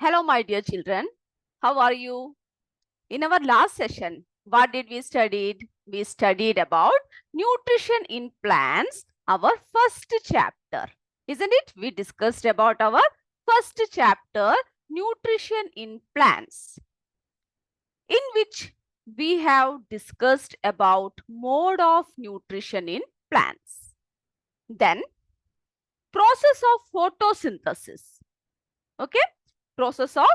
Hello, my dear children. How are you? In our last session, what did we studied? We studied about nutrition in plants, our first chapter. Isn't it? We discussed about our first chapter, nutrition in plants, in which we have discussed about mode of nutrition in plants. Then, process of photosynthesis. Okay? Process of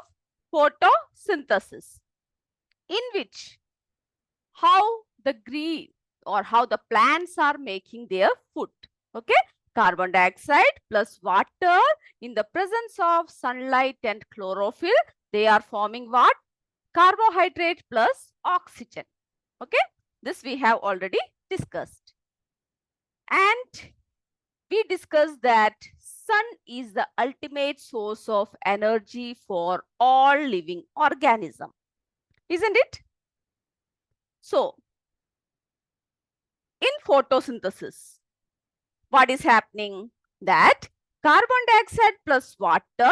photosynthesis, in which how the green or how the plants are making their food. Okay, carbon dioxide plus water in the presence of sunlight and chlorophyll, they are forming what? Carbohydrate plus oxygen. Okay, this we have already discussed. And we discussed that sun is the ultimate source of energy for all living organism, isn't it? So, in photosynthesis, what is happening? That carbon dioxide plus water,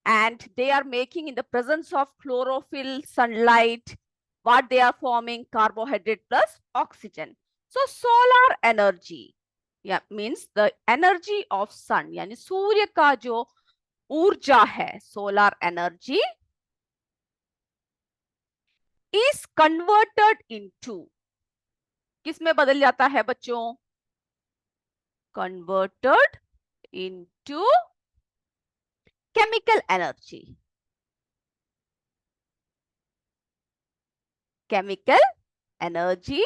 and they are making in the presence of chlorophyll, sunlight, what they are forming? Carbohydrate plus oxygen. So, solar energy, yeah, means the energy of sun, यानी सूर्य का जो ऊर्जा है, solar energy is converted into, किसमें बदल जाता है बच्चों? Converted into chemical energy. Chemical energy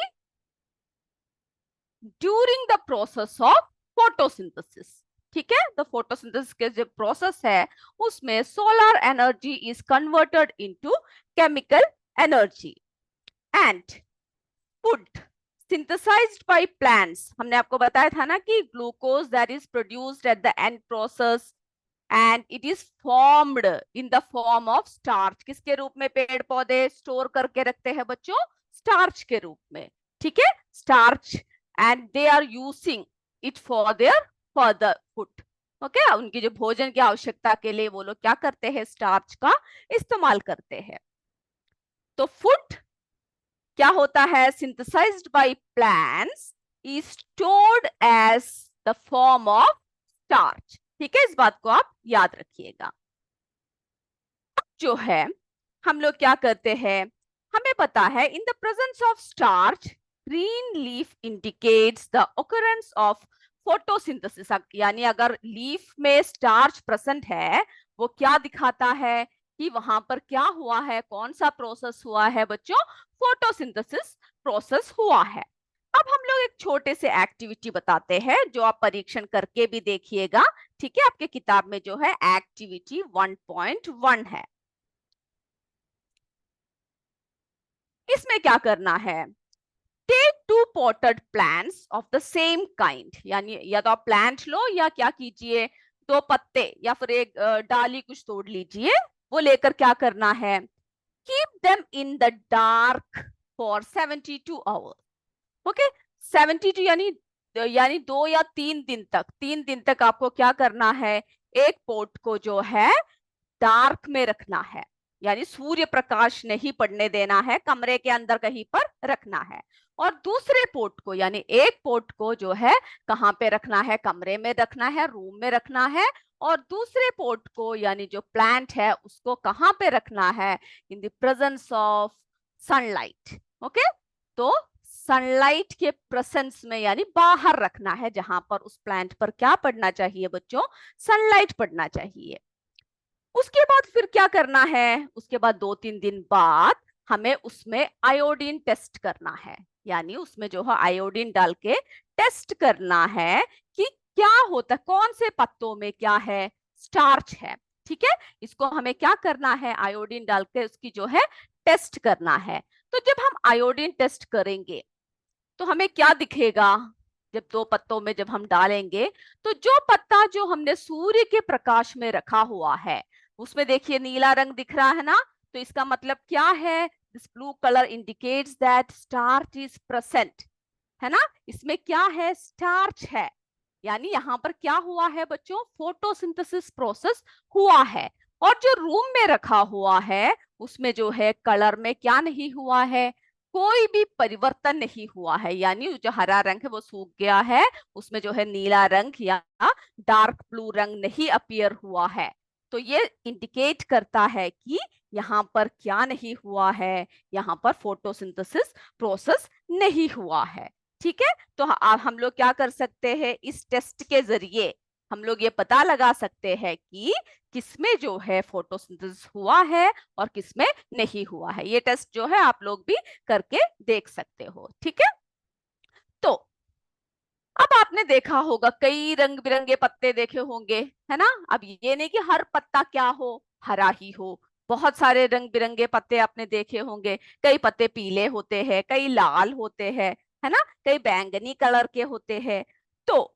during the process of photosynthesis. ठीक है, the photosynthesis के जो process है उसमें solar energy is converted into chemical energy. And food synthesized by plants, हमने आपको बताया था ना कि glucose that is produced at the end process and it is formed in the form of starch. किसके रूप में पेड़ पौधे स्टोर करके रखते हैं बच्चों? स्टार्च के रूप में. ठीक है, starch, and they are using it for their further food. Okay, उनकी जो भोजन की आवश्यकता के लिए वो लोग क्या करते हैं? स्टार्च का इस्तेमाल करते हैं. तो फूड क्या होता है? Synthesized by plants is stored as the form of starch. ठीक है, इस बात को आप याद रखिएगा. जो है हम लोग क्या करते हैं? हमें पता है in the presence of starch green leaf indicates the occurrence of photosynthesis. यानी अगर लीफ में स्टार्च प्रेजेंट है वो क्या दिखाता है कि वहां पर क्या हुआ है? कौन सा प्रोसेस हुआ है बच्चों? फोटोसिंथेसिस प्रोसेस हुआ है. अब हम लोग एक छोटे से एक्टिविटी बताते हैं जो आप परीक्षण करके भी देखिएगा. ठीक है, आपके किताब में जो है एक्टिविटी 1.1 है. इसमें क्या करना है? Take 2 potted plants of the same kind. यानी या तो आप प्लांट लो या क्या कीजिए, 2 पत्ते या फिर एक डाली कुछ तोड़ लीजिए. वो लेकर क्या करना है? Keep them in the dark for 72 hours. Okay, 72 यानी 2 या 3 दिन तक. 3 दिन तक आपको क्या करना है? एक पोट को जो है डार्क में रखना है, यानी सूर्य प्रकाश नहीं पड़ने देना है, कमरे के अंदर कहीं पर रखना है. और दूसरे पोट को यानी एक पोट को जो है कहाँ पे रखना है? कमरे में रखना है, रूम में रखना है. और दूसरे पोट को यानी जो प्लांट है उसको कहाँ पे रखना है? In the presence of sunlight. Okay, तो सनलाइट के प्रेजेंस में यानी बाहर रखना है, जहां पर उस प्लांट पर क्या पड़ना चाहिए बच्चों? सनलाइट पड़ना चाहिए. उसके बाद फिर क्या करना है? उसके बाद 2-3 दिन बाद हमें उसमें आयोडीन टेस्ट करना है. यानी उसमें जो है आयोडीन डाल के टेस्ट करना है कि क्या होता है, कौन से पत्तों में क्या है? स्टार्च है. ठीक है, इसको हमें क्या करना है? आयोडीन डाल के उसकी जो है टेस्ट करना है. तो जब हम आयोडीन टेस्ट करेंगे तो हमें क्या दिखेगा? जब 2 पत्तों में जब हम डालेंगे तो जो पत्ता जो हमने सूर्य के प्रकाश में रखा हुआ है उसमें देखिए नीला रंग दिख रहा है ना. तो इसका मतलब क्या है? This blue colour indicates that starch is present. है ना, इसमें क्या है? स्टार्च है. यानी यहाँ पर क्या हुआ है बच्चों? फोटोसिंथेसिस प्रोसेस हुआ है. और जो रूम में रखा हुआ है उसमें जो है कलर में क्या नहीं हुआ है, कोई भी परिवर्तन नहीं हुआ है, यानी जो हरा रंग है वो सूख गया है, उसमें जो है नीला रंग या डार्क ब्लू रंग नहीं अपीयर हुआ है। तो ये इंडिकेट करता है कि यहाँ पर क्या नहीं हुआ है, यहाँ पर फोटोसिंथेसिस प्रोसेस नहीं हुआ है। ठीक है, तो हम लोग क्या कर सकते हैं, इस टेस्ट के जरिए हम लोग ये पता लगा सकते हैं कि किसमें जो है फोटोसिंथेसिस हुआ है और किसमें नहीं हुआ है। ये टेस्ट जो है आप लोग भी करके देख सकते हो। ठीक है, तो अब आपने देखा होगा कई रंग बिरंगे पत्ते देखे होंगे, है ना। अब ये नहीं कि हर पत्ता क्या हो, हरा ही हो, बहुत सारे रंग बिरंगे पत्ते आपने देखे होंगे। कई पत्ते पीले होते हैं, कई लाल होते हैं, है ना, कई बैंगनी कलर के होते हैं। तो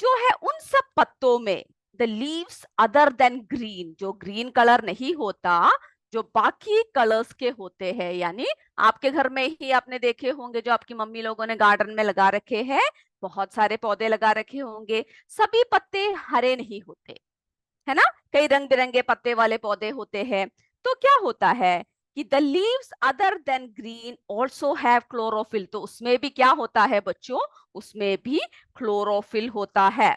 जो है उन सब पत्तों में the leaves other than green, जो ग्रीन कलर नहीं होता, जो बाकी कलर्स के होते हैं, यानी आपके घर में ही आपने देखे होंगे जो आपकी मम्मी लोगों ने गार्डन में लगा रखे हैं, बहुत सारे पौधे लगा रखे होंगे, सभी पत्ते हरे नहीं होते, है ना, कई रंग बिरंगे पत्ते वाले पौधे होते हैं। तो क्या होता है कि the leaves other than green also have chlorophyll, तो उसमें भी क्या होता है बच्चों, उसमें भी क्लोरोफिल होता है।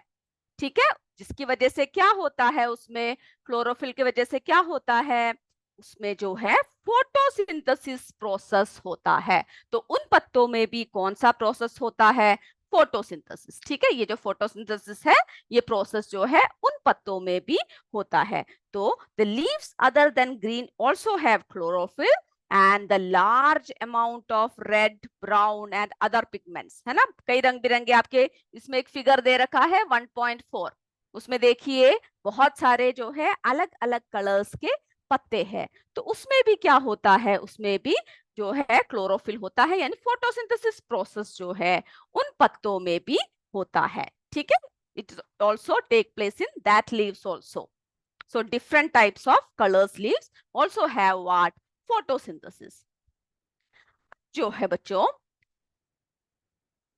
ठीक है, जिसकी वजह से क्या होता है, उसमें क्लोरोफिल की वजह से क्या होता है, उसमें जो है फोटोसिंथेसिस प्रोसेस होता है। तो उन पत्तों में भी कौन सा प्रोसेस होता है, फोटोसिंथेसिस। ठीक है, ये जो फोटोसिंथेसिस है ये प्रोसेस जो है उन पत्तों में भी होता है। तो the leaves other than green also have chlorophyll and the large amount of red brown and other pigments, है ना, कई रंग बिरंगे आपके इसमें एक फिगर दे रखा है 1.4, उसमें देखिए बहुत सारे जो है अलग अलग कलर्स के पत्ते हैं। तो उसमें भी क्या होता है, उसमें भी जो है क्लोरोफिल होता है, यानी फोटोसिंथेसिस प्रोसेस जो है उन पत्तों में भी होता है। ठीक है, it also take place in that leaves also. So different types of colours leaves also have what, photosynthesis. जो है बच्चों,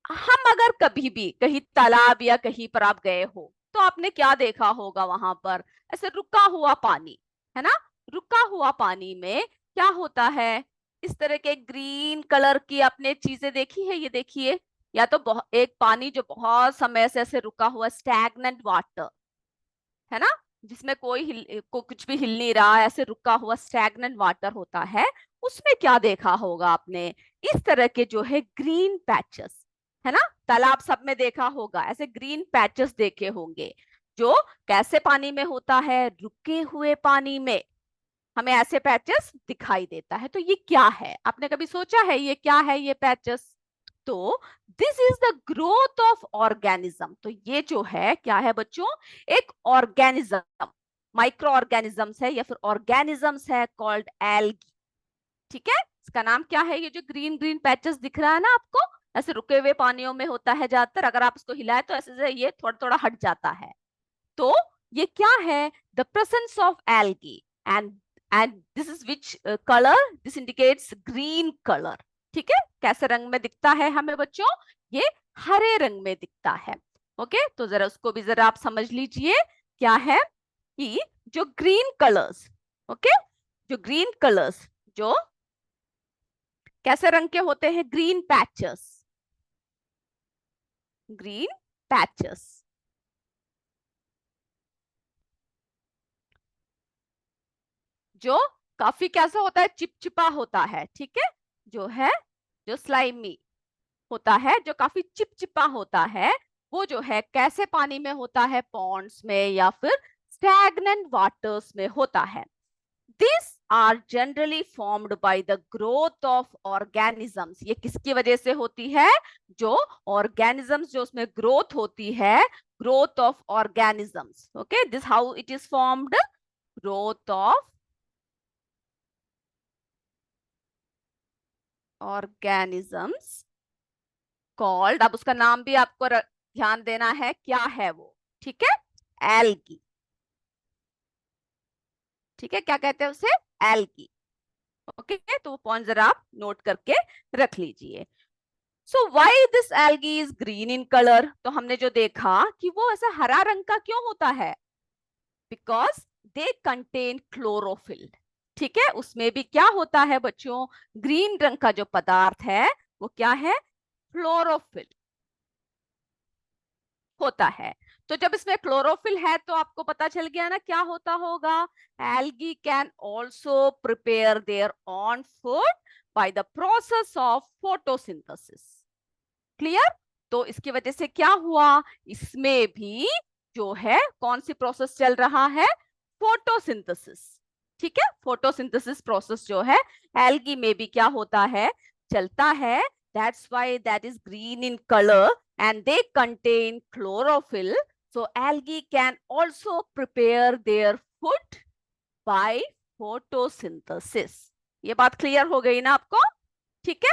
हम अगर कभी भी कहीं तालाब या कहीं पर आप गए हो तो आपने क्या देखा होगा, वहां पर ऐसे रुका हुआ पानी, है ना, रुका हुआ पानी में क्या होता है, इस तरह के ग्रीन कलर की आपने चीजें देखी है, ये देखिए, या तो एक पानी जो बहुत समय से ऐसे रुका हुआ स्टैग्नेंट वाटर, है ना, जिसमें कुछ भी हिल नहीं रहा, ऐसे रुका हुआ स्टैग्नेंट वाटर होता है, उसमें क्या देखा होगा आपने, इस तरह के जो है ग्रीन पैचेस, है ना, तालाब सब में देखा होगा, ऐसे ग्रीन पैचेस देखे होंगे, जो कैसे पानी में होता है, रुके हुए पानी में हमें ऐसे पैचेस दिखाई देता है। तो ये क्या है, आपने कभी सोचा है ये क्या है ये पैचेस? तो this is the growth of organism. तो ये जो है क्या है बच्चों, एक ऑर्गेनिज्म, माइक्रो ऑर्गेनिजम्स है या फिर ऑर्गेनिजम्स है कॉल्ड एल्गी। ठीक है, इसका नाम क्या है, ये जो ग्रीन ग्रीन पैचेस दिख रहा है ना आपको, ऐसे रुके हुए पानियों में होता है ज्यादातर, अगर आप इसको हिलाए तो ऐसे से ये थोड़ा थोड़ा हट जाता है। तो ये क्या है, the presence of algae, and and this is which colour, this indicates green colour. ठीक है, कैसे रंग में दिखता है हमें बच्चों, ये हरे रंग में दिखता है। ओके, तो जरा उसको भी जरा आप समझ लीजिए, क्या है कि जो ग्रीन कलर्स, ओके, जो ग्रीन कलर्स जो कैसे रंग के होते हैं, ग्रीन पैचेस, ग्रीन पैचेस, जो काफी कैसा होता है, चिपचिपा होता है। ठीक है, जो है जो स्लाइमी होता है, जो काफी चिपचिपा होता है, वो जो है कैसे पानी में होता है, पॉन्ड्स में या फिर स्टैग्नेंट वाटर्स में होता है। This are generally formed by the growth of organisms. ये किसकी वजह से होती है, जो ऑर्गेनिजम्स जो उसमें ग्रोथ होती है, growth of organisms. Okay, this how it is formed, growth of organisms called, अब उसका नाम भी आपको ध्यान देना है क्या है वो, ठीक है, एल्गी। ठीक है, क्या कहते हैं उसे, एल्गी। ओके, तो वो पॉइंट जरा आप नोट करके रख लीजिए। So why this algae is green in colour, तो हमने जो देखा कि वो ऐसा हरा रंग का क्यों होता है, बिकॉज दे कंटेन क्लोरोफिल। ठीक है, उसमें भी क्या होता है बच्चों, ग्रीन रंग का जो पदार्थ है वो क्या है, क्लोरोफिल होता है। तो जब इसमें क्लोरोफिल है तो आपको पता चल गया ना क्या होता होगा, algae can also prepare their own food by the process of photosynthesis. Clear? तो इसकी वजह से क्या हुआ, इसमें भी जो है कौन सी प्रोसेस चल रहा है, फोटोसिंथेसिस। ठीक है, फोटोसिंथेसिस प्रोसेस जो है एल्गी में भी क्या होता है, चलता है। That's why that is green in colour and they contain chlorophyll, so algae can also prepare their food by photosynthesis। ये बात क्लियर हो गई ना आपको? ठीक है,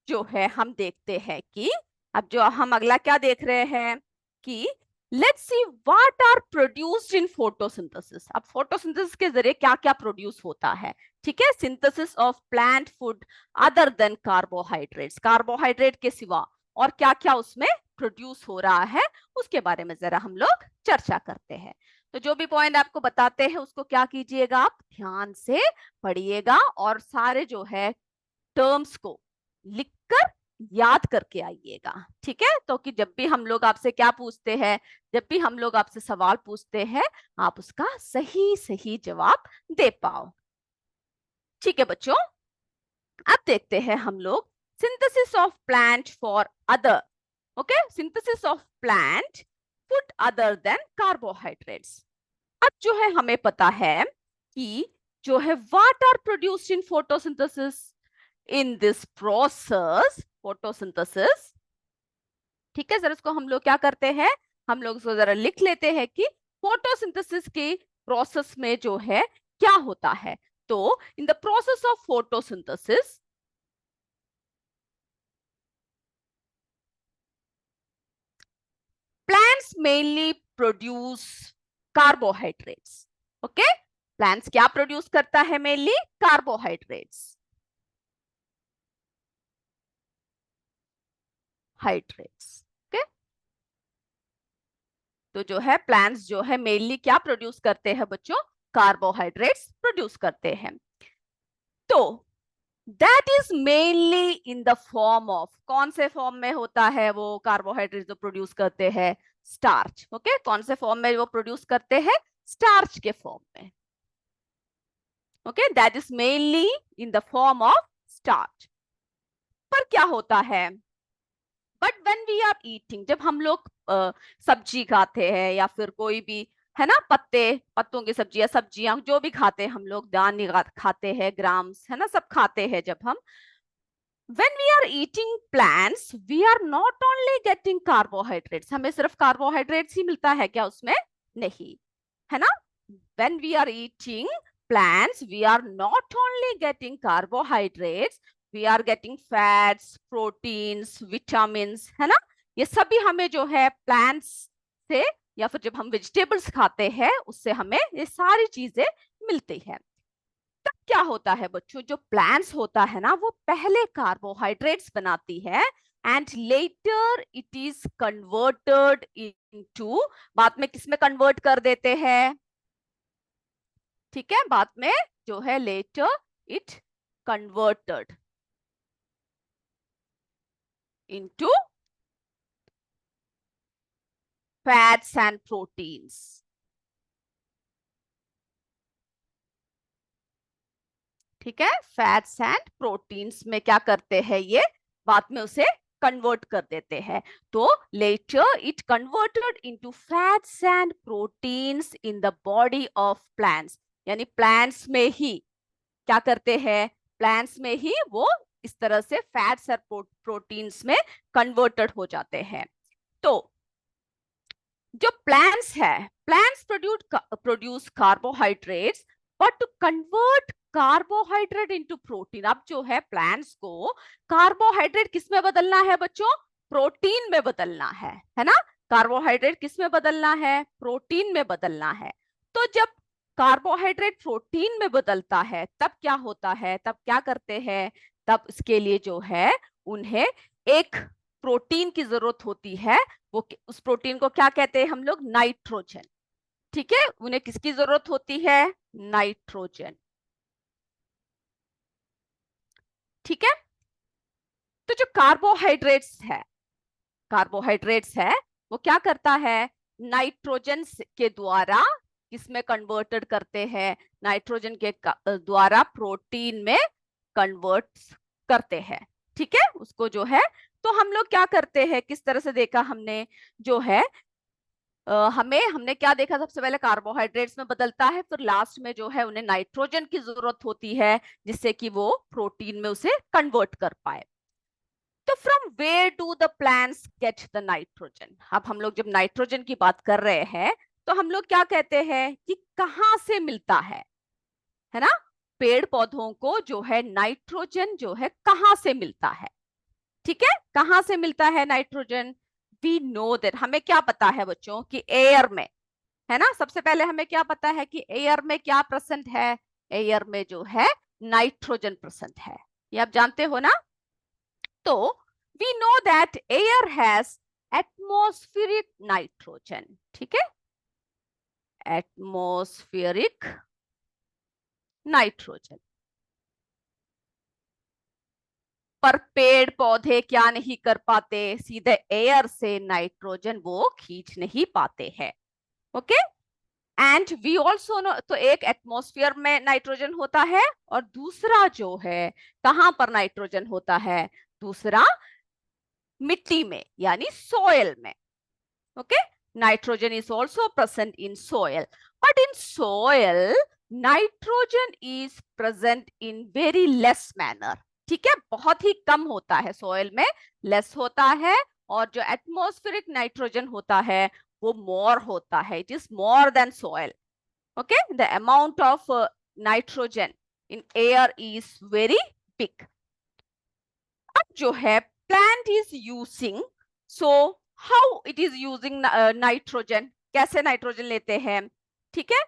जो है हम देखते हैं कि अब जो हम अगला क्या देख रहे हैं कि let's see what are produced in photosynthesis. अब फोटोसिंथेसिस के जरिए क्या क्या प्रोड्यूस होता है। ठीक है, synthesis of plant food other than carbohydrates, carbohydrate के सिवा और क्या क्या उसमें प्रोड्यूस हो रहा है उसके बारे में जरा हम लोग चर्चा करते हैं। तो जो भी पॉइंट आपको बताते हैं उसको क्या कीजिएगा, आप ध्यान से पढ़िएगा और सारे जो है टर्म्स को लिखकर याद करके आइएगा। ठीक है, तो कि जब भी हम लोग आपसे क्या पूछते हैं, जब भी हम लोग आपसे सवाल पूछते हैं आप उसका सही सही जवाब दे पाओ। ठीक है बच्चों, अब देखते हैं हम लोग synthesis of plant for other, okay, synthesis of plant food other than carbohydrates. अब जो है हमें पता है कि जो है what are produced in photosynthesis, in this process photosynthesis. ठीक है, जरा इसको हम लोग क्या करते हैं, हम लोग इसको जरा लिख लेते हैं कि फोटोसिंथेसिस के प्रोसेस में जो है क्या होता है। तो in the process of photosynthesis plants mainly produce carbohydrates. Okay, plants क्या प्रोड्यूस करता है, मेनली कार्बोहाइड्रेट्स, हाइड्रेट्स। ओके, तो जो है प्लांट्स जो है मेनली क्या प्रोड्यूस करते हैं बच्चों, कार्बोहाइड्रेट्स प्रोड्यूस करते हैं। तो that is mainly in the form of, कौन से फॉर्म में होता है वो कार्बोहाइड्रेट जो प्रोड्यूस करते हैं, स्टार्च। ओके, कौन से फॉर्म में वो प्रोड्यूस करते हैं, स्टार्च के फॉर्म में। Okay, that is mainly in the form of starch. पर क्या होता है, but when we are eating, जब हम लोग सब्जी खाते हैं या फिर कोई भी है ना, पत्ते पत्तों की सब्जी या सब्जियां जो भी खाते हैं हम लोग, दाने खाते हैं, ग्राम्स है ना, सब खाते हैं जब हम, when we are eating plants we are not only getting carbohydrates, हमें सिर्फ कार्बोहाइड्रेट्स ही मिलता है क्या उसमें, नहीं, है ना। when we are eating plants we are not only getting carbohydrates, we are getting fats, proteins, vitamins, है ना। ये सभी हमें जो है प्लांट्स से या फिर जब हम वेजिटेबल्स खाते हैं उससे हमें ये सारी चीजें मिलती है। तब क्या होता है बच्चों, जो प्लांट्स होता है ना वो पहले कार्बोहाइड्रेट्स बनाती है and later it is converted into, बाद में किसमें कन्वर्ट कर देते हैं, ठीक है, बाद में जो है later it converted into fats and proteins. ठीक है, फैट्स एंड प्रोटीन्स में क्या करते हैं ये, बाद में उसे कन्वर्ट कर देते हैं। तो later it converted into fats and proteins in the body of plants, यानी प्लांट्स में ही क्या करते हैं, प्लांट्स में ही वो इस तरह से फैट्स और प्रोटीन्स में कन्वर्टेड हो जाते हैं। तो जो प्लांट्स है, plants produce carbohydrates, but to convert carbohydrate into protein, अब जो है प्लांट्स को कार्बोहाइड्रेट किस में बदलना है बच्चों, प्रोटीन में बदलना है ना। कार्बोहाइड्रेट किस में बदलना है, प्रोटीन में बदलना है। तो जब कार्बोहाइड्रेट प्रोटीन में बदलता है तब क्या होता है, तब क्या करते हैं, तब इसके लिए जो है उन्हें एक प्रोटीन की जरूरत होती है। वो उस प्रोटीन को क्या कहते हैं हम लोग, नाइट्रोजन। ठीक है, उन्हें किसकी जरूरत होती है? नाइट्रोजन। ठीक है, तो जो कार्बोहाइड्रेट्स है वो क्या करता है? नाइट्रोजन के द्वारा किसमें कन्वर्टेड करते हैं? नाइट्रोजन के द्वारा प्रोटीन में कन्वर्ट करते हैं। ठीक है, उसको जो है, तो हम लोग क्या करते हैं, किस तरह से देखा हमने, जो है हमने क्या देखा? सबसे पहले कार्बोहाइड्रेट्स में बदलता है, फिर लास्ट में जो है उन्हें नाइट्रोजन की जरूरत होती है जिससे कि वो प्रोटीन में उसे कन्वर्ट कर पाए। तो from where do the plants get the nitrogen? अब हम लोग जब नाइट्रोजन की बात कर रहे हैं तो हम लोग क्या कहते हैं कि कहां से मिलता है ना? पेड़ पौधों को जो है नाइट्रोजन जो है कहां से मिलता है? ठीक है, कहां से मिलता है नाइट्रोजन? वी नो दैट, हमें क्या पता है बच्चों कि एयर में, है ना? सबसे पहले हमें क्या पता है कि एयर में क्या प्रेजेंट है? एयर में जो है नाइट्रोजन प्रेजेंट है, ये आप जानते हो ना? तो we know that air has atmospheric nitrogen. ठीक है, एटमॉस्फेरिक नाइट्रोजन। पर पेड़ पौधे क्या नहीं कर पाते? सीधे एयर से नाइट्रोजन वो खींच नहीं पाते हैं। Okay, and we also know, तो एक एटमॉस्फेयर में नाइट्रोजन होता है और दूसरा जो है कहां पर नाइट्रोजन होता है? दूसरा मिट्टी में, यानी सॉइल में। Okay, nitrogen is also present in soil, but in soil nitrogen is present in very less manner। ठीक है, बहुत ही कम होता है, सॉइल में लेस होता है, और जो एटमॉस्फेरिक नाइट्रोजन होता है वो मोर होता है, it is more than soil. Okay, the amount of nitrogen in air is very big. अब जो है plant is using, so how it is using nitrogen, कैसे नाइट्रोजन लेते हैं? ठीक है,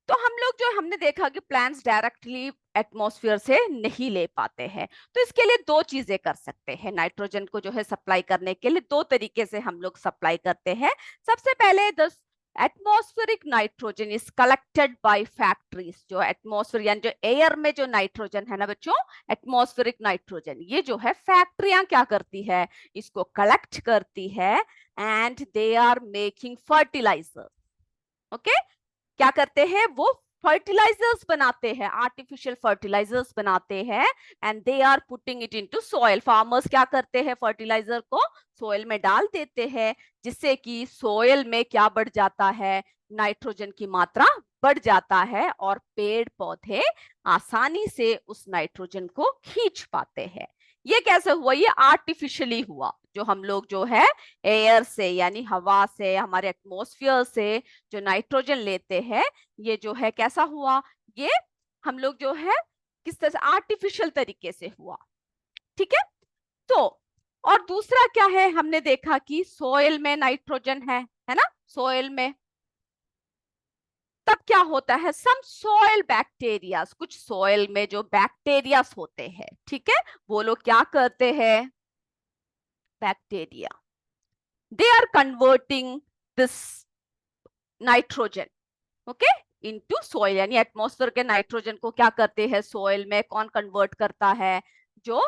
तो हम लोग जो हमने देखा कि प्लांट्स डायरेक्टली एटमॉस्फेयर से नहीं ले पाते हैं, तो इसके लिए दो चीजें कर सकते हैं। नाइट्रोजन को जो है सप्लाई करने के लिए दो तरीके से हम लोग सप्लाई करते हैं। सबसे पहले the atmospheric nitrogen is collected by factories. जो एटमॉस्फेयर यानी जो एयर में जो नाइट्रोजन है ना बच्चों, एटमॉस्फेरिक नाइट्रोजन, ये जो है फैक्ट्रियां क्या करती है? इसको कलेक्ट करती है, and they are making fertilizer. Okay, क्या करते हैं? वो फर्टिलाइजर्स बनाते हैं, आर्टिफिशियल फर्टिलाइजर्स बनाते हैं, and they are putting it into soil. Farmers क्या करते हैं? फर्टिलाइजर को सॉइल में डाल देते हैं, जिससे कि सॉइल में क्या बढ़ जाता है? नाइट्रोजन की मात्रा बढ़ जाता है, और पेड़ पौधे आसानी से उस नाइट्रोजन को खींच पाते हैं। ये कैसे हुआ? ये आर्टिफिशियली हुआ। जो हम लोग जो है एयर से, यानी हवा से, हमारे एटमॉस्फेयर से जो नाइट्रोजन लेते हैं, ये जो है कैसा हुआ? ये हम लोग जो है किस तरह से आर्टिफिशियल तरीके से हुआ। ठीक है, तो और दूसरा क्या है? हमने देखा कि सोयल में नाइट्रोजन है ना? सोयल में तब क्या होता है? सम सोयल बैक्टीरियाज, कुछ सोयल में जो बैक्टीरियाज होते हैं, ठीक है, वो लोग क्या करते हैं? Bacteria, they are converting this nitrogen, okay, into soil. यानी एटमॉस्फेयर के नाइट्रोजन को क्या करते हैं? सॉइल में कौन कन्वर्ट करता है? जो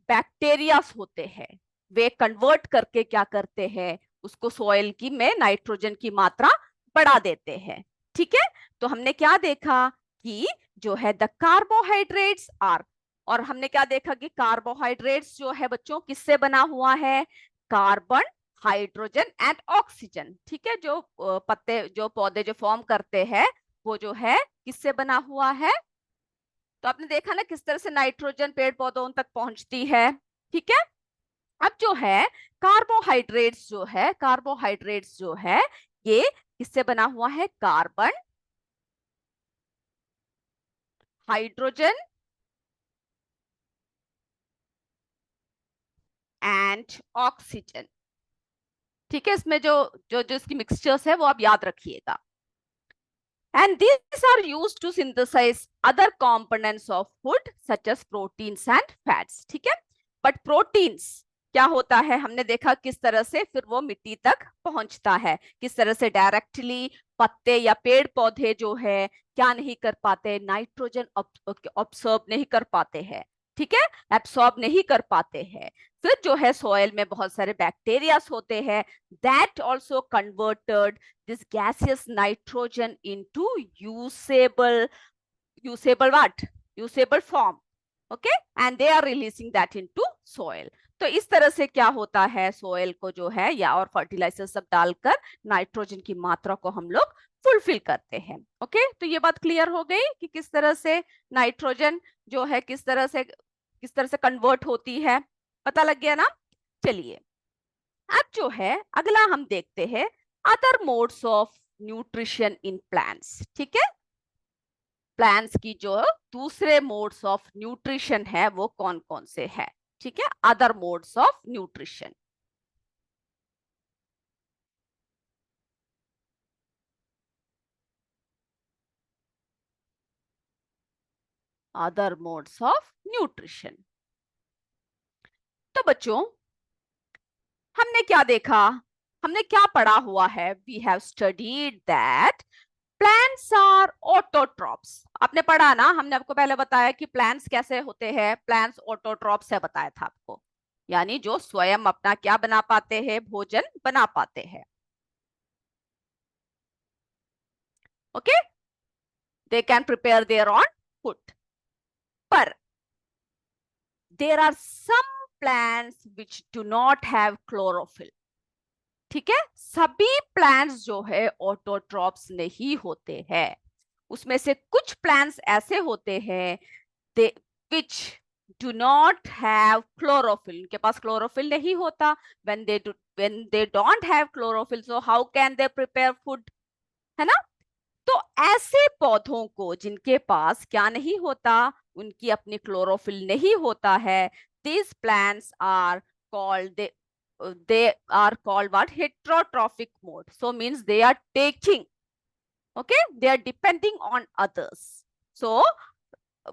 बैक्टीरियास होते हैं, वे कन्वर्ट करके क्या करते हैं? उसको सॉइल की में नाइट्रोजन की मात्रा बढ़ा देते हैं। ठीक है, तो हमने क्या देखा कि जो है द कार्बोहाइड्रेट्स आर, और हमने क्या देखा कि कार्बोहाइड्रेट्स जो है बच्चों किससे बना हुआ है? Carbon, hydrogen and oxygen. ठीक है, जो पत्ते, जो पौधे जो फॉर्म करते हैं, वो जो है किससे बना हुआ है? तो आपने देखा ना किस तरह से नाइट्रोजन पेड़ पौधों तक पहुंचती है। ठीक है, अब जो है कार्बोहाइड्रेट्स जो है ये किससे बना हुआ है? Carbon, hydrogen and oxygen. ठीक है, इसमें जो जो जो इसकी मिक्सचर्स है वो आप याद रखिएगा। And these are used to synthesize other components of food such as proteins and fats. ठीक है, but proteins क्या होता है, हमने देखा किस तरह से फिर वो मिट्टी तक पहुंचता है, किस तरह से डायरेक्टली पत्ते या पेड़ पौधे जो है क्या नहीं कर पाते, नाइट्रोजन ऑब्सॉर्ब नहीं कर पाते हैं, ठीक है, एब्सॉर्ब नहीं कर पाते हैं। फिर जो है सॉइल में बहुत सारे बैक्टीरियाज होते हैं that also converted this gaseous nitrogen into usable usable what usable form, okay, and they are releasing that into soil. तो इस तरह से क्या होता है, सोयल को जो है या और फर्टिलाइजर सब डालकर नाइट्रोजन की मात्रा को हम लोग फुलफिल करते हैं। ओके, तो ये बात क्लियर हो गई कि किस तरह से नाइट्रोजन जो है किस तरह से कन्वर्ट होती है, पता लग गया ना। चलिए अब जो है अगला हम देखते हैं other modes of nutrition in plants. ठीक है, प्लांट्स की जो दूसरे मोड्स ऑफ न्यूट्रिशन है वो कौन कौन से है। ठीक है, other modes of nutrition. Other modes of nutrition. तो बच्चों हमने क्या देखा, हमने क्या पढ़ा हुआ है, we have studied that plants are autotrophs. आपने पढ़ा ना, हमने आपको पहले बताया कि प्लांट्स कैसे होते हैं, प्लांट्स ऑटोट्रॉप्स है बताया था आपको, यानी जो स्वयं अपना क्या बना पाते हैं, भोजन बना पाते हैं। Okay, they can prepare their own food, पर there are some plants which do not have chlorophyll. ठीक है, सभी प्लांट्स जो है ऑटोट्रॉप्स नहीं होते हैं, उसमें से कुछ प्लांट्स ऐसे होते हैं they which do not have chlorophyll, उनके पास क्लोरोफिल नहीं होता। when they don't have chlorophyll, so how can they prepare food, है ना। तो ऐसे पौधों को जिनके पास क्या नहीं होता, उनकी अपनी क्लोरोफिल नहीं होता है, these plants are called they are called what, heterotrophic mode, so means they are taking, okay, they are depending on others. So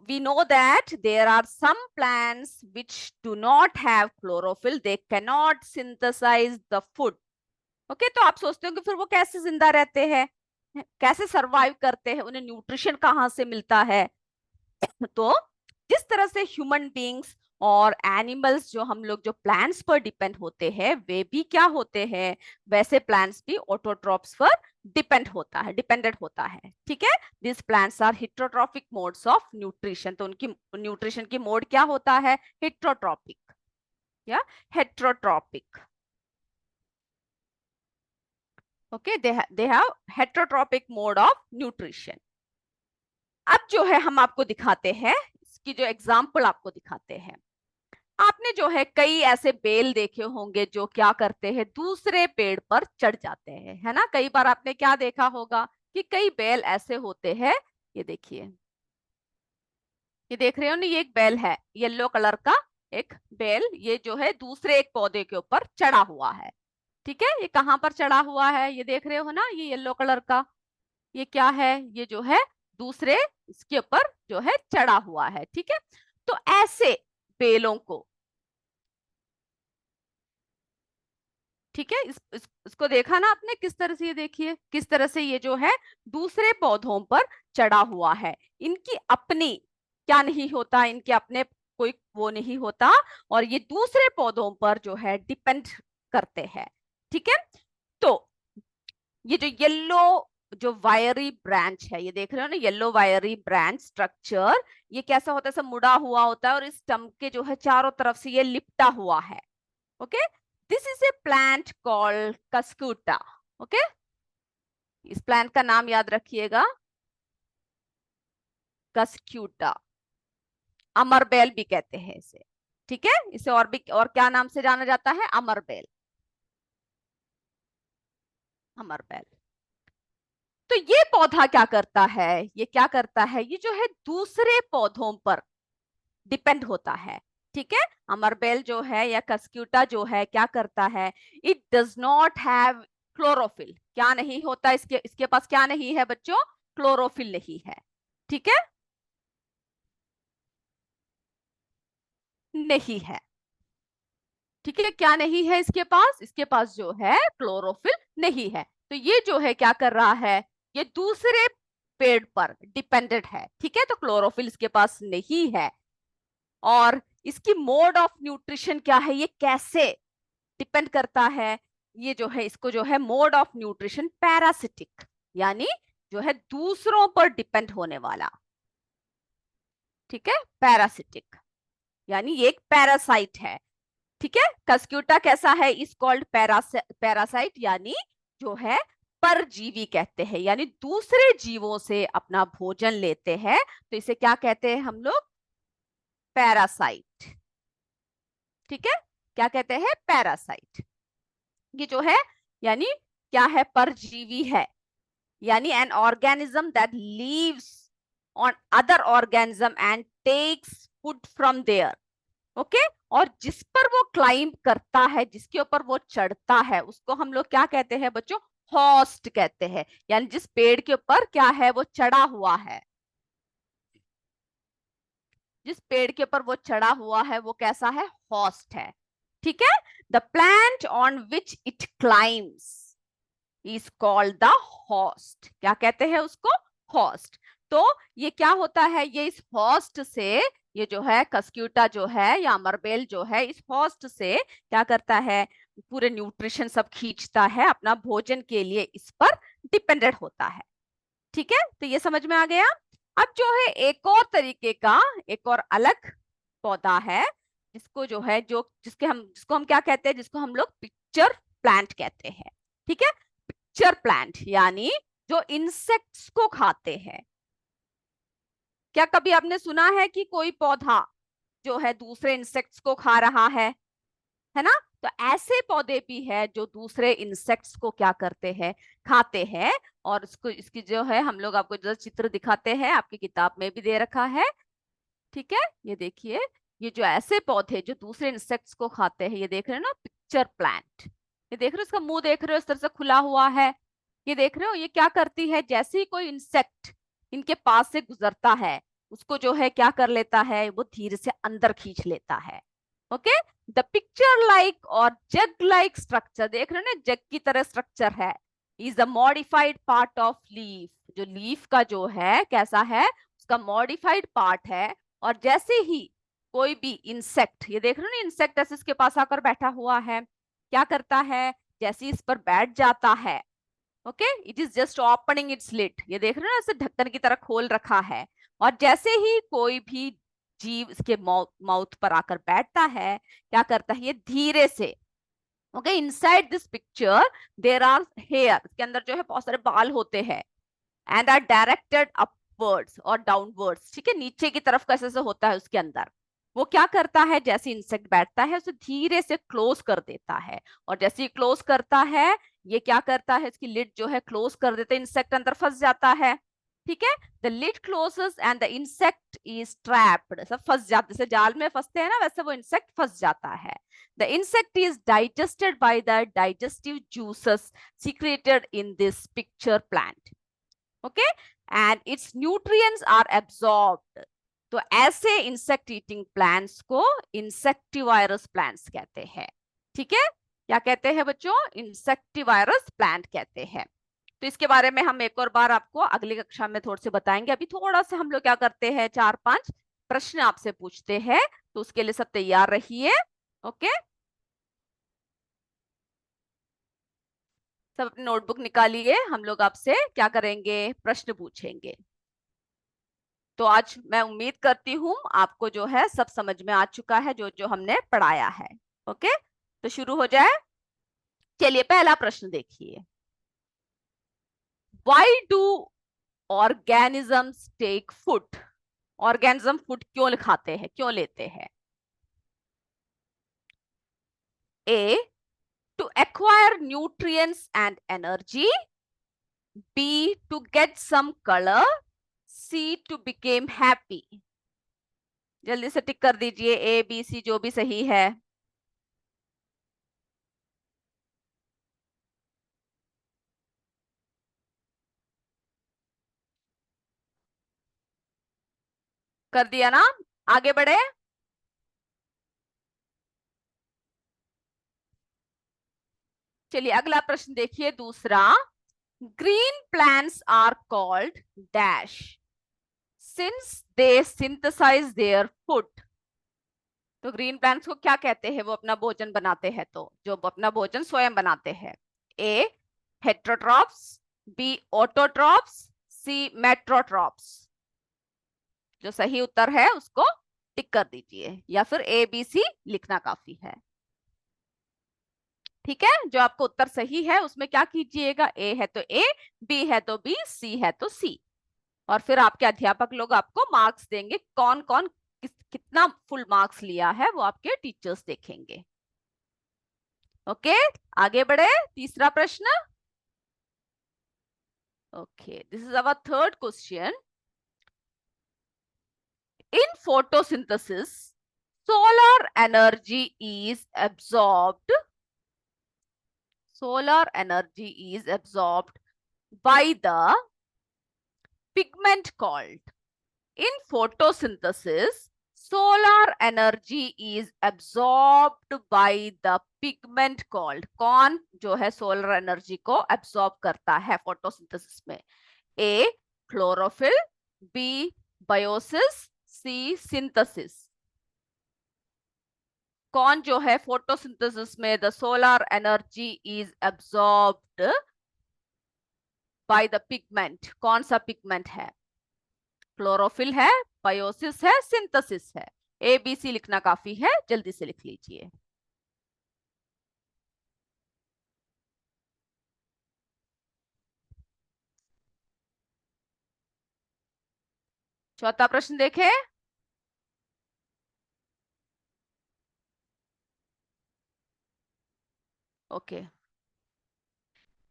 we know that there are some plants which do not have chlorophyll, they cannot synthesize the food. Okay, तो आप सोचते हो कि फिर वो कैसे जिंदा रहते हैं, कैसे सरवाइव करते हैं, उन्हें न्यूट्रिशन कहाँ से मिलता है। तो जिस तरह से ह्यूमन बींग्स और एनिमल्स जो हम लोग जो प्लांट्स पर डिपेंड होते हैं वे भी क्या होते हैं, वैसे प्लांट्स भी ऑटोट्रॉप्स पर डिपेंडेंट होता है। ठीक है, this plants are heterotrophic modes of nutrition, तो उनकी न्यूट्रिशन की मोड क्या होता है, हिट्रोट्रॉपिक या heterotrophic. Okay, they have heterotrophic mode of nutrition. अब जो है हम आपको दिखाते हैं, इसकी जो एग्जाम्पल आपको दिखाते हैं। आपने जो है कई ऐसे बेल देखे होंगे जो क्या करते हैं, दूसरे पेड़ पर चढ़ जाते हैं, है ना। कई बार आपने क्या देखा होगा कि कई बेल ऐसे होते हैं, ये देखिए, ये देख रहे हो ना, ये एक बेल है, येलो कलर का एक बेल, ये जो है दूसरे एक पौधे के ऊपर चढ़ा हुआ है। ठीक है, ये कहाँ पर चढ़ा हुआ है, ये देख रहे हो ना, ये येलो कलर का, ये क्या है, ये जो है दूसरे इसके ऊपर जो है चढ़ा हुआ है। ठीक है, तो ऐसे बेलों को, ठीक है, इसको देखा ना आपने किस तरह से, ये देखिए किस तरह से ये जो है दूसरे पौधों पर चढ़ा हुआ है, इनकी अपनी क्या नहीं होता, इनके अपने कोई वो नहीं होता, और ये दूसरे पौधों पर जो है डिपेंड करते हैं। ठीक है, तो ये जो येलो जो वायरी ब्रांच है, ये देख रहे हो ना, येलो वायरी ब्रांच स्ट्रक्चर, ये कैसा होता है, सब मुड़ा हुआ होता है और इस स्टम्प के जो है चारों तरफ से ये लिपटा हुआ है। Okay, this is a plant called Cuscuta. Okay, इस प्लांट का नाम याद रखिएगा, कस्क्यूटा, अमरबेल भी कहते हैं इसे। ठीक है, इसे और भी और क्या नाम से जाना जाता है, अमरबेल, अमरबेल। तो ये पौधा क्या करता है, ये क्या करता है, ये जो है दूसरे पौधों पर डिपेंड होता है। ठीक है, अमरबेल जो है या कस्क्यूटा जो है क्या करता है, it does not have chlorophyll, क्या नहीं होता, इसके इसके पास क्या नहीं है बच्चों, क्लोरोफिल नहीं है। ठीक है, नहीं है। ठीक है, क्या नहीं है इसके पास जो है क्लोरोफिल नहीं है। तो ये जो है क्या कर रहा है, ये दूसरे पेड़ पर डिपेंडेंट है। ठीक है, तो क्लोरोफिल इसके पास नहीं है। और इसकी मोड ऑफ न्यूट्रिशन क्या है, ये कैसे डिपेंड करता है, ये जो है इसको जो है मोड ऑफ न्यूट्रिशन पैरासिटिक, यानी जो है दूसरों पर डिपेंड होने वाला। ठीक है, पैरासिटिक यानी ये एक पैरासाइट है। ठीक है, कस्क्यूटा कैसा है, इज कॉल्ड पैरासाइट, यानी जो है परजीवी कहते हैं, यानी दूसरे जीवों से अपना भोजन लेते हैं, तो इसे क्या कहते हैं हम लोग, पैरासाइट। ठीक है, क्या कहते हैं, पैरासाइट। ये जो है यानी क्या है, परजीवी है, यानी an organism that lives on other organism and takes food from there. Okay, और जिस पर वो क्लाइंब करता है, जिसके ऊपर वो चढ़ता है, उसको हम लोग क्या कहते हैं बच्चों, हॉस्ट कहते हैं। यानी जिस पेड़ के ऊपर क्या है, वो चढ़ा हुआ है, जिस पेड़ के ऊपर वो चढ़ा हुआ है वो कैसा है, हॉस्ट है। ठीक है, the plant on which it climbs is called the host. क्या कहते हैं उसको, होस्ट। तो ये क्या होता है, ये इस होस्ट से, ये जो है कस्क्यूटा जो है या अमरबेल जो है, इस होस्ट से क्या करता है, पूरे न्यूट्रिशन सब खींचता है, अपना भोजन के लिए इस पर डिपेंडेंट होता है। ठीक है, तो ये समझ में आ गया। अब जो है एक और तरीके का, एक और अलग पौधा है, जिसको जो है जो जिसको हम क्या कहते हैं, जिसको हम लोग पिक्चर प्लांट कहते हैं। ठीक है, पिक्चर प्लांट यानी जो इंसेक्ट्स को खाते हैं। क्या कभी आपने सुना है कि कोई पौधा जो है दूसरे इंसेक्ट्स को खा रहा है ना? तो ऐसे पौधे भी है जो दूसरे इंसेक्ट्स को क्या करते हैं, खाते हैं। और इसको इसकी जो है हम लोग आपको जो चित्र दिखाते हैं, आपकी किताब में भी दे रखा है। ठीक है, ये देखिए, ये जो ऐसे पौधे जो दूसरे इंसेक्ट्स को खाते हैं, ये देख रहे हो ना, पिक्चर प्लांट। ये देख रहे हो, इसका मुंह देख रहे हो, इस तरह से खुला हुआ है। ये देख रहे हो, ये क्या करती है, जैसे ही कोई इंसेक्ट इनके पास से गुजरता है, उसको जो है क्या कर लेता है, वो धीरे से अंदर खींच लेता है। ओके, द पिक्चर लाइक और जग लाइक स्ट्रक्चर, देख रहे हो ना, जग की तरह स्ट्रक्चर है, is the modified part of leaf. जो लीफ का जो है कैसा है, उसका मॉडिफाइड पार्ट है। और जैसे ही कोई भी इंसेक्ट, ये देख रहे हो ना, इंसेक्ट ऐसे इसके पास आकर बैठा हुआ है, क्या करता है, जैसे ही इस पर बैठ जाता है, okay, it is just opening its lid. ये देख रहे हो ना, ऐसे ढक्कन की तरह खोल रखा है। और जैसे ही कोई भी जीव इसके माउथ पर आकर बैठता है, क्या करता है, ये धीरे से, okay, inside this pitcher there are hair, इसके अंदर जो है बहुत सारे बाल होते हैं, एंड आर डायरेक्टेड अपवर्ड्स और डाउनवर्ड्स। ठीक है, नीचे की तरफ कैसे से होता है उसके अंदर। वो क्या करता है, जैसे इंसेक्ट बैठता है उसे धीरे से क्लोज कर देता है। और जैसे ही क्लोज करता है, ये क्या करता है, इसकी लिड जो है क्लोज कर देते, इंसेक्ट अंदर फंस जाता है। ठीक है, the lid closes and the insect is trapped, सब फंस जाते, जैसे जाल में फंसते हैं ना, वैसे वो इंसेक्ट फंस जाता है। The insect is digested by the digestive juices secreted in this picture plant. Okay, and its nutrients are absorbed. तो ऐसे इंसेक्ट ईटिंग प्लांट्स को इंसेक्टिवायरस प्लांट्स कहते हैं। ठीक है, क्या कहते हैं बच्चों, इंसेक्टिवायरस प्लांट कहते हैं। तो इसके बारे में हम एक और बार आपको अगली कक्षा में थोड़े से बताएंगे। अभी थोड़ा सा हम लोग क्या करते हैं, 4-5 प्रश्न आपसे पूछते हैं, तो उसके लिए सब तैयार रहिए। ओके, सब अपनी नोटबुक निकालिए, हम लोग आपसे क्या करेंगे, प्रश्न पूछेंगे। तो आज मैं उम्मीद करती हूँ आपको जो है सब समझ में आ चुका है, जो जो हमने पढ़ाया है। ओके, तो शुरू हो जाए। चलिए, पहला प्रश्न देखिए, why do organisms take food. Organism food क्यों खाते हैं, क्यों लेते हैं? A, to acquire nutrients and energy, B, to get some colour, C, to become happy. जल्दी से टिक कर दीजिए, ए बी सी जो भी सही है। कर दिया ना, आगे बढ़े। चलिए अगला प्रश्न देखिए दूसरा, green plants are called dash since they synthesize their food. तो ग्रीन प्लांट्स को क्या कहते हैं? वो अपना भोजन बनाते हैं, तो जो अपना भोजन स्वयं बनाते हैं। ए हेट्रोट्रॉप्स, बी ऑटोट्रॉप्स, सी मेट्रोट्रॉप्स। जो सही उत्तर है उसको टिक कर दीजिए, या फिर ए बी सी लिखना काफी है। ठीक है, जो आपको उत्तर सही है उसमें क्या कीजिएगा, ए है तो ए, बी है तो बी, सी है तो सी। और फिर आपके अध्यापक लोग आपको मार्क्स देंगे, कौन कौन कितना फुल मार्क्स लिया है वो आपके टीचर्स देखेंगे। ओके, आगे बढ़े, तीसरा प्रश्न। Okay, this is our third question. In photosynthesis solar energy is absorbed by the pigment called, in photosynthesis solar energy is absorbed by the pigment called। कौन जो है सोलर एनर्जी को एब्सॉर्ब करता है फोटोसिंथेसिस में? A chlorophyll, B biosis, C synthesis. कौन जो है फोटोसिंथेसिस में the solar energy is absorbed by the pigment, कौन सा पिगमेंट है? क्लोरोफिल है, बायोसिस है, सिंथेसिस है। ए बी सी लिखना काफी है, जल्दी से लिख लीजिए। चौथा प्रश्न देखें। Okay,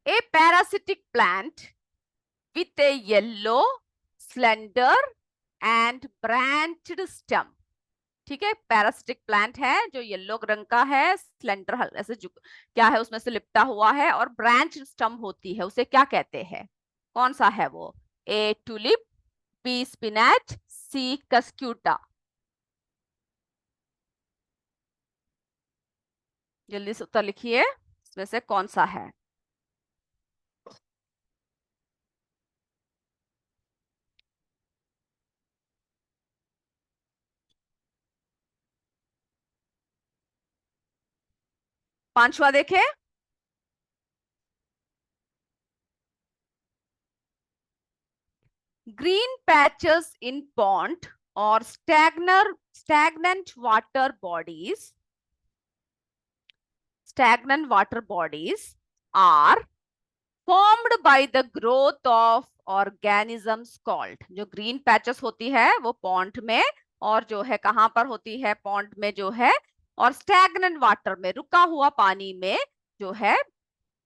A parasitic plant with A yellow slender and branched stem. ठीक है, पैरासिटिक प्लांट है जो येलो रंग का है, स्लेंडर ऐसे क्या है उसमें से लिपटा हुआ है, और ब्रांच स्टम होती है, उसे क्या कहते हैं? कौन सा है वो? ए टुलिप, बी स्पिनैच, सी कस्क्यूटा। जल्दी से उत्तर लिखिए, इसमें से कौन सा है? पांचवा देखें। ग्रीन पैचेस इन पॉन्ड और stagnant water bodies are formed by the growth of organisms called। जो ग्रीन पैचेस होती है वो पॉन्ड में, और जो है कहां पर होती है? पॉन्ड में जो है, और स्टैग्नेंट वाटर में, रुका हुआ पानी में जो है,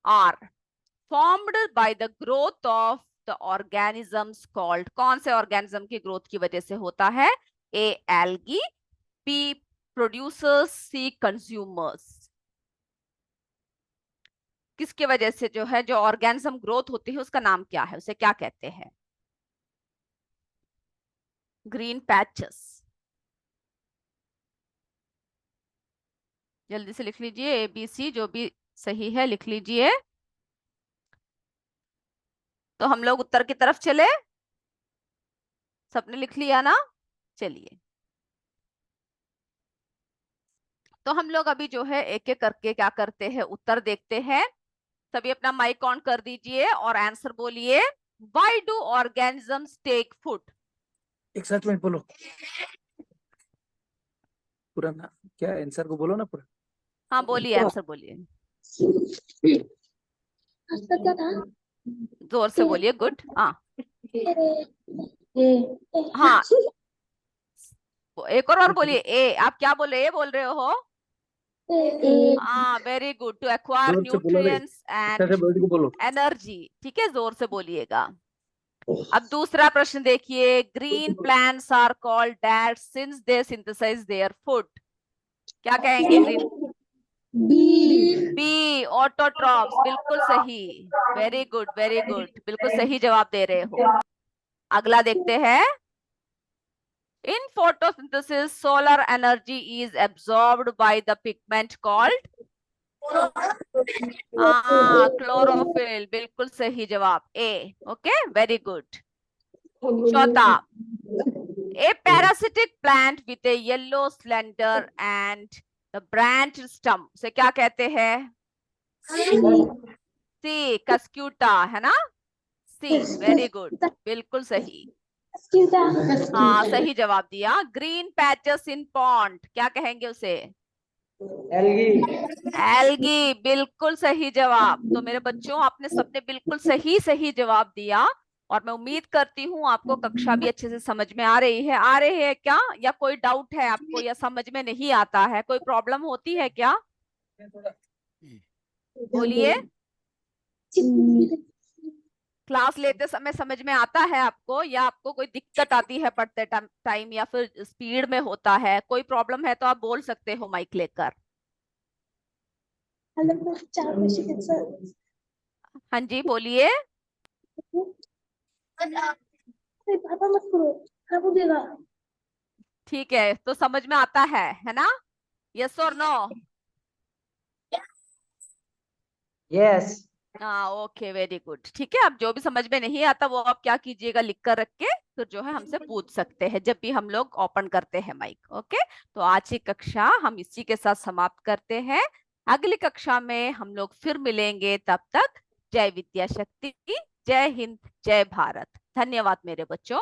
are formed by the growth of the organisms called. कौन से ऑर्गेनिज्म की ग्रोथ की वजह से होता है? ए एल्गी, बी प्रोड्यूसर्स, सी कंज्यूमर्स। किसके वजह से जो है, जो ऑर्गेनिज्म ग्रोथ होती है उसका नाम क्या है, उसे क्या कहते हैं? ग्रीन पैचेस, जल्दी से लिख लीजिए, ए बी सी जो भी सही है लिख लीजिए। तो हम लोग उत्तर की तरफ चले, सबने लिख लिया ना? चलिए, तो हम लोग अभी जो है एक एक करके क्या करते हैं, उत्तर देखते हैं। सभी अपना माइक ऑन कर दीजिए और आंसर बोलिए। Why do organisms take food? एक साथ में बोलो पूरा ना, क्या आंसर को बोलो ना पूरा। हाँ बोलिए, आंसर बोलिए, आंसर क्या था? जोर से बोलिए। गुड, हाँ हाँ, एक और बोलिए। ए, आप क्या बोल रहे? ए बोल रहे हो? हाँ, वेरी गुड। टू एक्वायर जोर से बोलो रे, न्यूट्रिएंट्स अच्छा एंड से बोल के बोलो। एनर्जी। ठीक है, जोर से बोलिएगा। अब दूसरा प्रश्न देखिए, green plants are called that since they synthesize their food. क्या कहेंगे? ग्रीन बी ऑटोट्रॉप्स, बिल्कुल सही, वेरी गुड वेरी गुड, बिल्कुल सही जवाब दे रहे हो। अगला देखते हैं। In photosynthesis solar energy is absorbed by the pigment called. हाँ, क्लोरोफिल, बिल्कुल सही जवाब, ए। Okay, very good. चौथा, a parasitic plant with a yellow slender and the branch stem से क्या कहते हैं? सी, कस्क्यूटा, है ना? सी, वेरी गुड, बिल्कुल सही। हाँ, सही जवाब दिया। ग्रीन पैचेस इन पॉन्ड, क्या कहेंगे उसे? एल्गी। एल्गी, बिल्कुल सही जवाब। तो मेरे बच्चों, आपने सबने बिल्कुल सही सही जवाब दिया, और मैं उम्मीद करती हूँ आपको कक्षा भी अच्छे से समझ में आ रही है। आ रही है क्या, या कोई डाउट है आपको, या समझ में नहीं आता है, कोई प्रॉब्लम होती है क्या? बोलिए। क्लास लेते समय समझ में आता है आपको, या आपको कोई दिक्कत आती है पढ़ते टाइम, या फिर स्पीड में होता है? कोई प्रॉब्लम है तो आप बोल सकते हो माइक लेकर। हाँ जी, बोलिए। ठीक है, तो समझ में आता है ना? यस और नो? यस। हाँ, ओके, वेरी गुड। ठीक है, अब जो भी समझ में नहीं आता वो आप क्या कीजिएगा, लिख कर रख के फिर जो है हमसे पूछ सकते हैं जब भी हम लोग ओपन करते हैं माइक। ओके, तो आज की कक्षा हम इसी के साथ समाप्त करते हैं। अगली कक्षा में हम लोग फिर मिलेंगे, तब तक जय विद्या शक्ति, जय हिंद, जय भारत। धन्यवाद मेरे बच्चों।